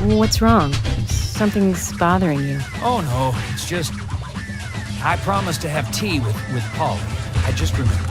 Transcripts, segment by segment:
What's wrong? Something's bothering you. Oh no, it's just... I promised to have tea with Polly. I just remembered.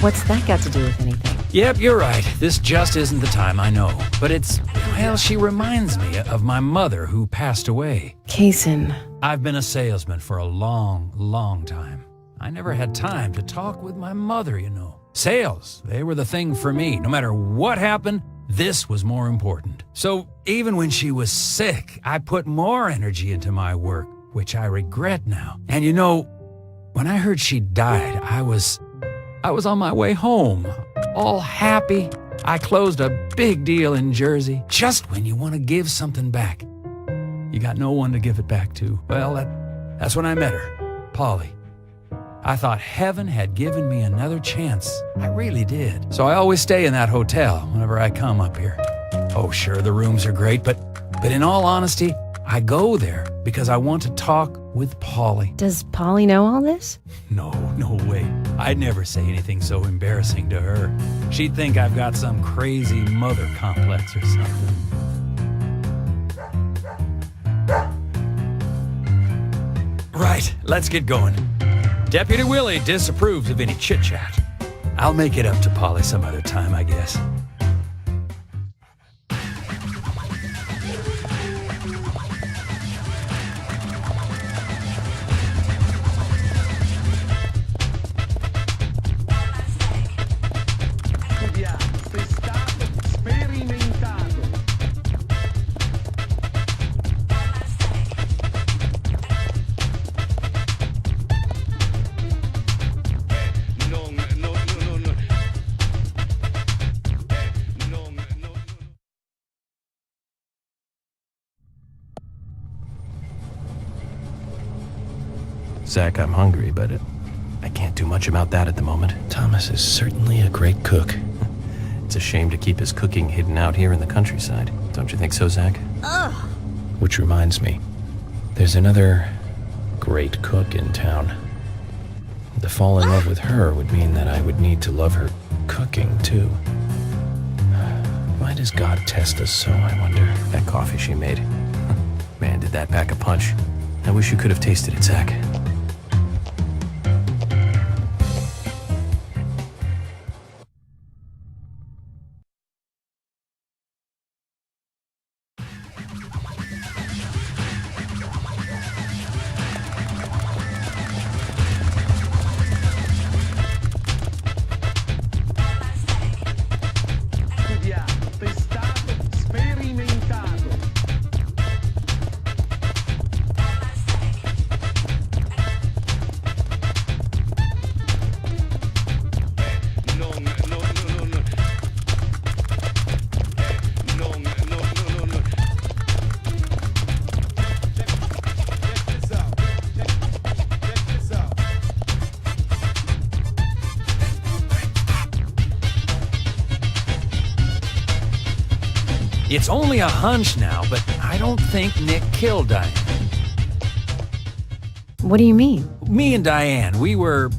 What's that got to do with anything? Yep, you're right. This just isn't the time, I know. But it's... well, she reminds me of my mother who passed away. Kaysen. I've been a salesman for a long, long time. I never had time to talk with my mother, you know. Sales, they were the thing for me. No matter what happened, this was more important. So even when she was sick, I put more energy into my work, which I regret now. And you know, when I heard she died, I was on my way home, all happy. I closed a big deal in Jersey. Just when you want to give something back, you got no one to give it back to. Well, that's when I met her, Polly. I thought heaven had given me another chance. I really did. So I always stay in that hotel whenever I come up here. Oh, sure, the rooms are great, but in all honesty, I go there because I want to talk with Polly. Does Polly know all this? No way. I'd never say anything so embarrassing to her. She'd think I've got some crazy mother complex or something. Right, let's get going. Deputy Willie disapproves of any chit-chat. I'll make it up to Polly some other time, I guess. Zach, I'm hungry, but I can't do much about that at the moment. Thomas is certainly a great cook. It's a shame to keep his cooking hidden out here in the countryside. Don't you think so, Zach? Ugh. Which reminds me, there's another great cook in town. To fall in love with her would mean that I would need to love her cooking, too. Why does God test us so, I wonder? That coffee she made. Man, did that pack a punch. I wish you could have tasted it, Zach. It's only a hunch now, but I don't think Nick killed Diane. What do you mean? Me and Diane, we were,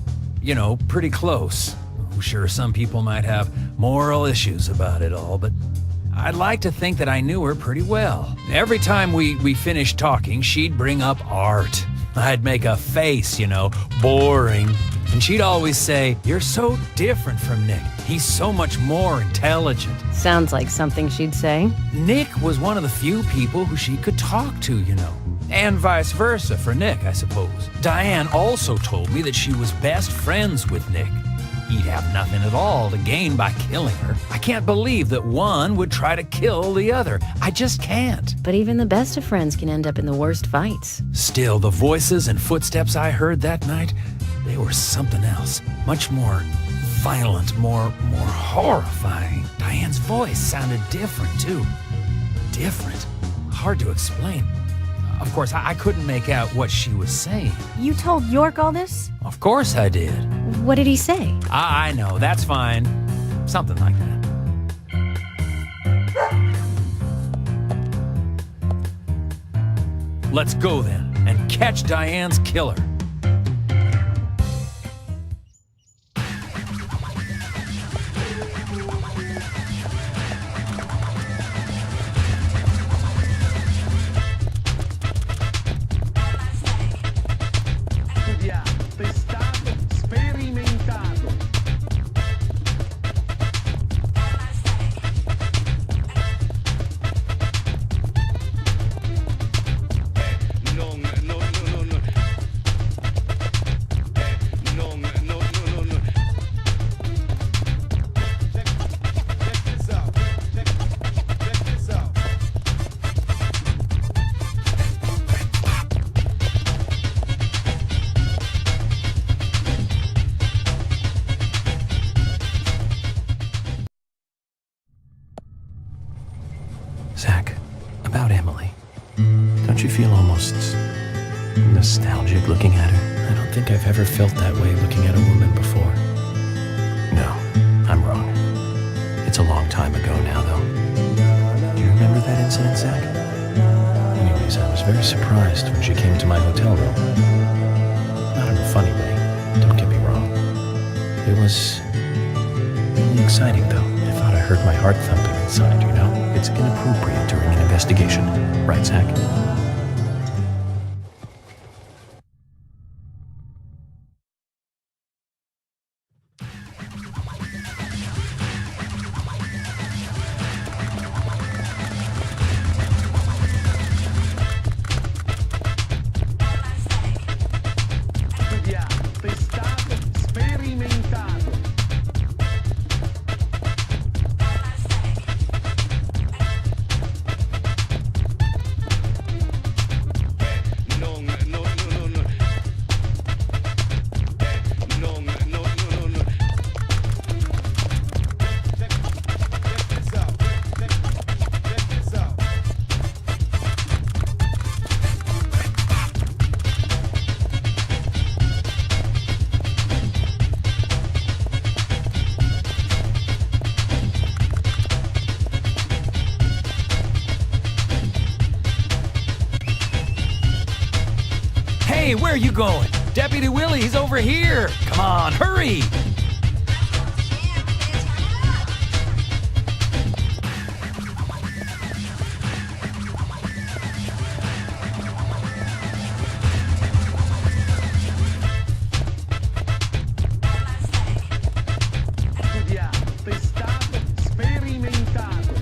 pretty close. Sure, some people might have moral issues about it all, but I'd like to think that I knew her pretty well. Every time we finished talking, she'd bring up art. I'd make a face, boring. And she'd always say, "You're so different from Nick. He's so much more intelligent." Sounds like something she'd say. Nick was one of the few people who she could talk to, And vice versa for Nick, I suppose. Diane also told me that she was best friends with Nick. He'd have nothing at all to gain by killing her. I can't believe that one would try to kill the other. I just can't. But even the best of friends can end up in the worst fights. Still, the voices and footsteps I heard that night, they were something else. Much more violent, more horrifying. Diane's voice sounded different, too. Different. Hard to explain. Of course, I couldn't make out what she was saying. You told York all this? Of course I did. What did he say? I know, that's fine. Something like that. Let's go then, and catch Diane's killer. Zach, about Emily. Don't you feel almost nostalgic looking at her? I don't think I've ever felt that way looking at a woman before. No, I'm wrong. It's a long time ago now, though. Do you remember that incident, Zach? Anyways, I was very surprised when she came to my hotel room. Not in a funny way, don't get me wrong. It was really exciting, though. I thought I heard my heart thumping inside, you know? It's inappropriate during an investigation. Right, Zach? Testato, sperimentato. Hey, where are you going? Deputy Willie, he's over here. Come on, hurry. Testato, sperimentato.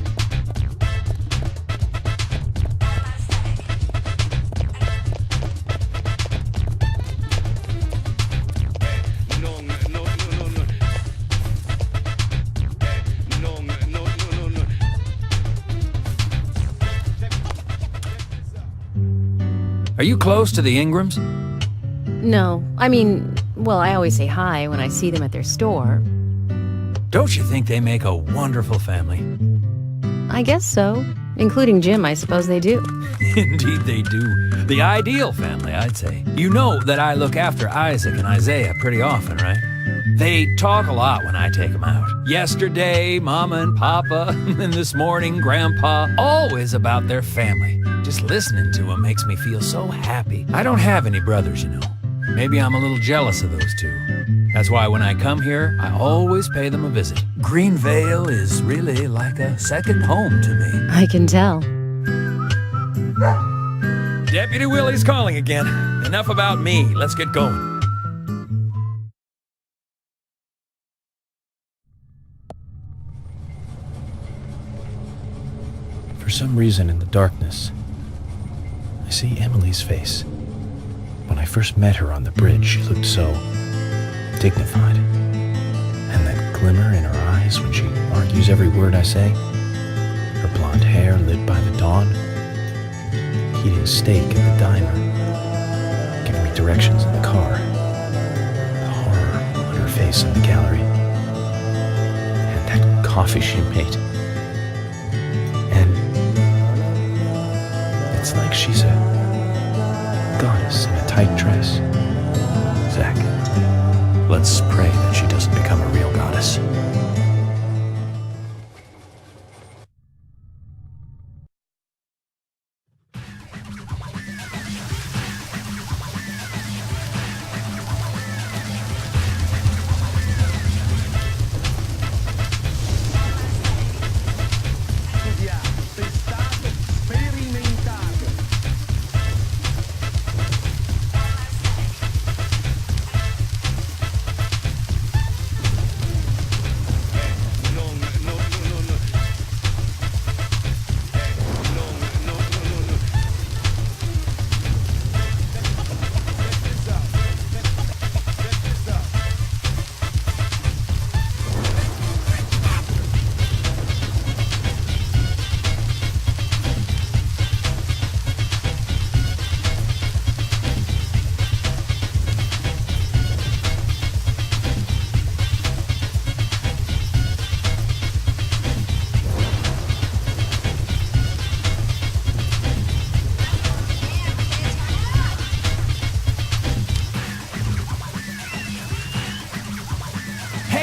Are you close to the Ingrams? No, I mean, well, I always say hi when I see them at their store. Don't you think they make a wonderful family? I guess so. Including Jim, I suppose they do. Indeed they do. The ideal family, I'd say. You know that I look after Isaac and Isaiah pretty often, right? They talk a lot when I take them out. Yesterday, Mama and Papa, and this morning, Grandpa, always about their family. Just listening to them makes me feel so happy. I don't have any brothers, you know. Maybe I'm a little jealous of those two. That's why when I come here, I always pay them a visit. Greenvale is really like a second home to me. I can tell. Deputy Willie's calling again. Enough about me. Let's get going. For some reason in the darkness, I see Emily's face. When I first met her on the bridge, she looked so dignified. And that glimmer in her eyes when she argues every word I say. Her blonde hair lit by the dawn. Eating steak at the diner. Giving me directions in the car. The horror on her face in the gallery. And that coffee she made. And it's like she's a goddess in a tight dress. Zach, let's pray that she doesn't become a real goddess. Testato, sperimentato.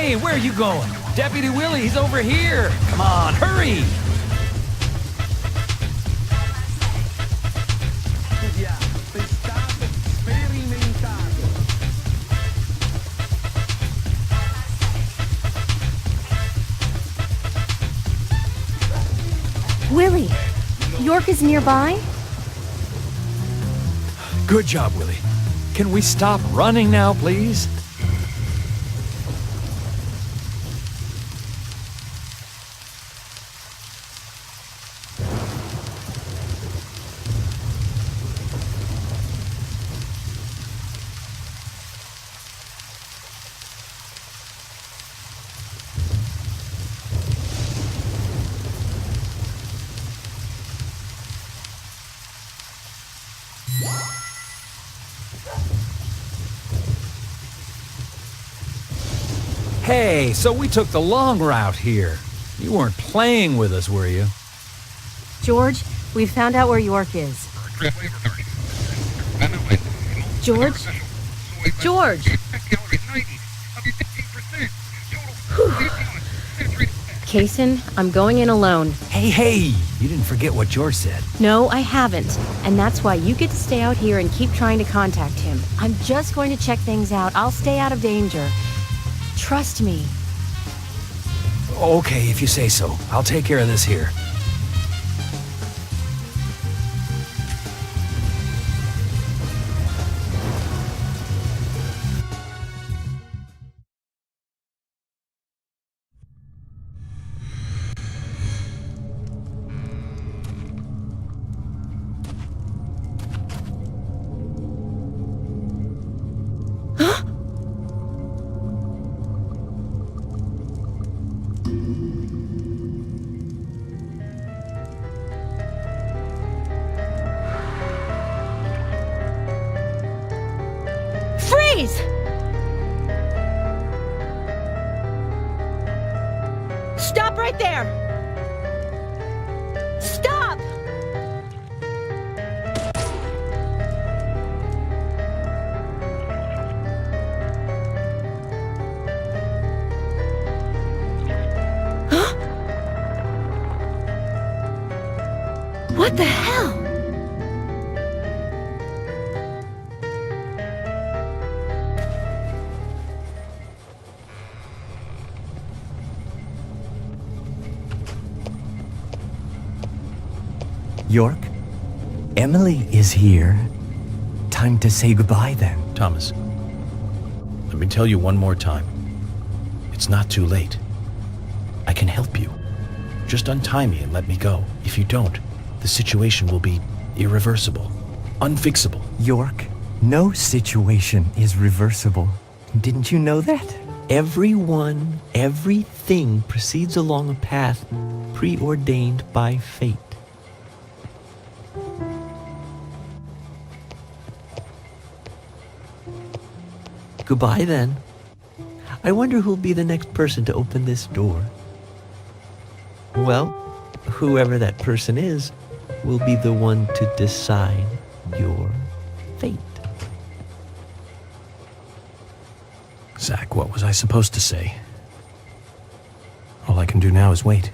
Hey, where are you going? Deputy Willie, he's over here. Come on, hurry. Studiato, testato, sperimentato. Willie, York is nearby? Good job, Willie. Can we stop running now, please? Hey, so we took the long route here. You weren't playing with us, were you? George, we've found out where York is. George? George! Kaysen, I'm going in alone. Hey, you didn't forget what George said. No, I haven't. And that's why you get to stay out here and keep trying to contact him. I'm just going to check things out. I'll stay out of danger. Trust me. Okay, if you say so. I'll take care of this here. Freeze! Stop right there! Stop! What the hell? York, Emily is here. Time to say goodbye then. Thomas, let me tell you one more time. It's not too late. I can help you. Just untie me and let me go. If you don't, the situation will be irreversible, unfixable. York, no situation is reversible. Didn't you know that? Everyone, everything proceeds along a path preordained by fate. Goodbye then. I wonder who'll be the next person to open this door. Well, whoever that person is will be the one to decide your fate. Zach, what was I supposed to say? All I can do now is wait.